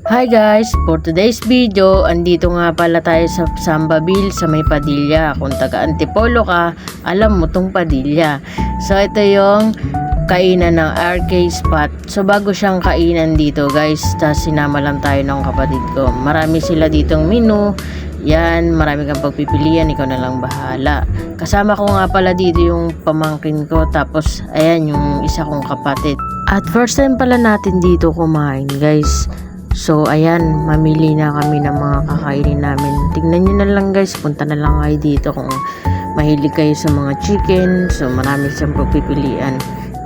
Hi guys! For today's video, andito nga pala tayo sa Sambabil sa may Padilla. Kung taga Antipolo ka, alam mo tong Padilla. So ito yung kainan ng RK Spot. So bago siyang kainan dito guys, sinama lang tayo ng kapatid ko. Marami sila ditong menu. Yan, marami kang pagpipilian, ikaw na lang bahala. Kasama ko nga pala dito yung pamangkin ko, tapos ayan yung isa kong kapatid. At first time pala natin dito kumain guys. So ayan, mamili na kami ng mga kakainin namin. Tignan nyo na lang guys, punta na lang kayo dito kung mahilig kayo sa mga chicken. So marami siyang pagpipilian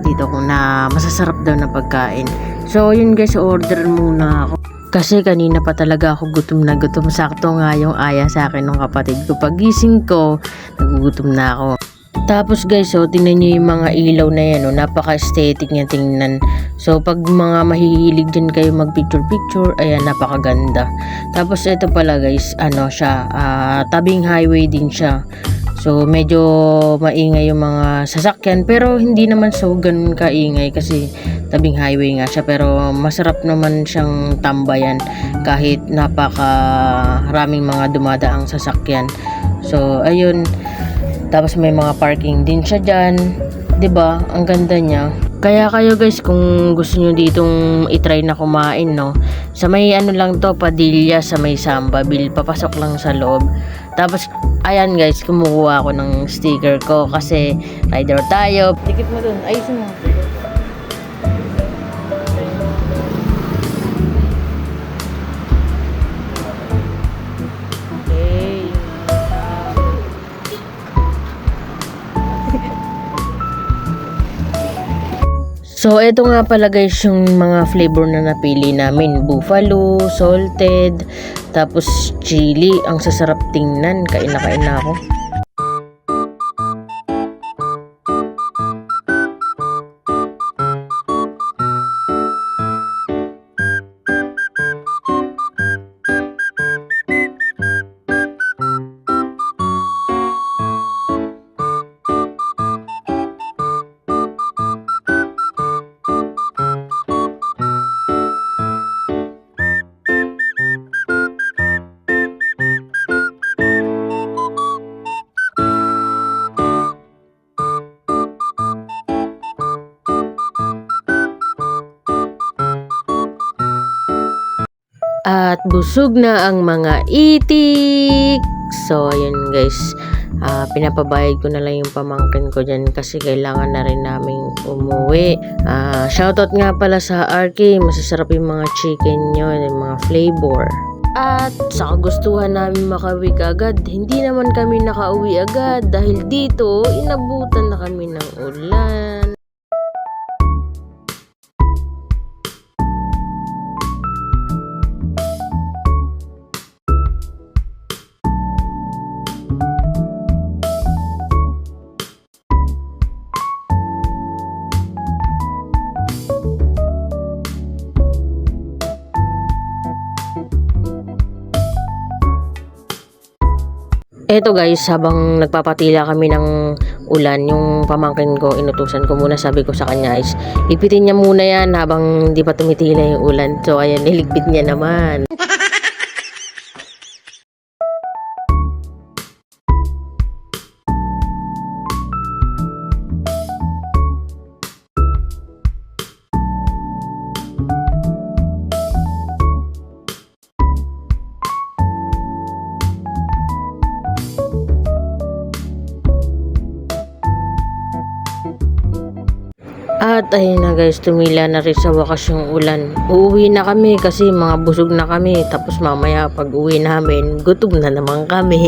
dito kung na masasarap daw na pagkain. So yun guys, order muna ako. Kasi kanina pa talaga ako gutom na gutom. Sakto nga yung aya sa akin ng kapatid ko. Pagising ko, nagugutom na ako. Tapos guys, so tingnan nyo yung mga ilaw na yan, napaka-aesthetic niya tingnan. So pag mga mahihilig din kayo mag-picture-picture, ayan, napakaganda. Tapos ito pala guys, tabing highway din siya. So medyo maingay yung mga sasakyan, pero hindi naman so ganun kaingay kasi tabing highway nga siya. Pero masarap naman siyang tambayan kahit napakaraming mga dumadaang sasakyan. So ayun. Tapos may mga parking din siya dyan. 'Di ba? Ang ganda niya. Kaya kayo guys, kung gusto niyo ditong i-try na kumain, no. Sa may lang to, Padilla sa may Sambabil, papasok lang sa loob. Tapos ayan guys, kumukuha ako ng sticker ko kasi rider tayo. Dikit mo dun. Ayusin mo. So, eto nga pala guys yung mga flavor na napili namin. Buffalo, salted, tapos chili. Ang sasarap tingnan. Kain na ako. At busog na ang mga itik. So ayun guys, pinapabayad ko na lang yung pamangkin ko dyan kasi kailangan na rin naming umuwi. Shoutout nga pala sa RK, masasarap yung mga chicken nyo, yung mga flavor. At sa kagustuhan namin makauwi agad, hindi naman kami nakauwi agad dahil dito inabutan na kami ng ulan. Eto guys, habang nagpapatila kami ng ulan, yung pamangkin ko, inutusan ko muna, sabi ko sa kanya is, lipitin niya muna yan habang di pa tumitila yung ulan. So ayan, niligpit niya naman. At ayun na guys, tumila na rin sa wakas yung ulan. Uuwi na kami kasi mga busog na kami. Tapos mamaya pag uwi namin, gutom na naman kami.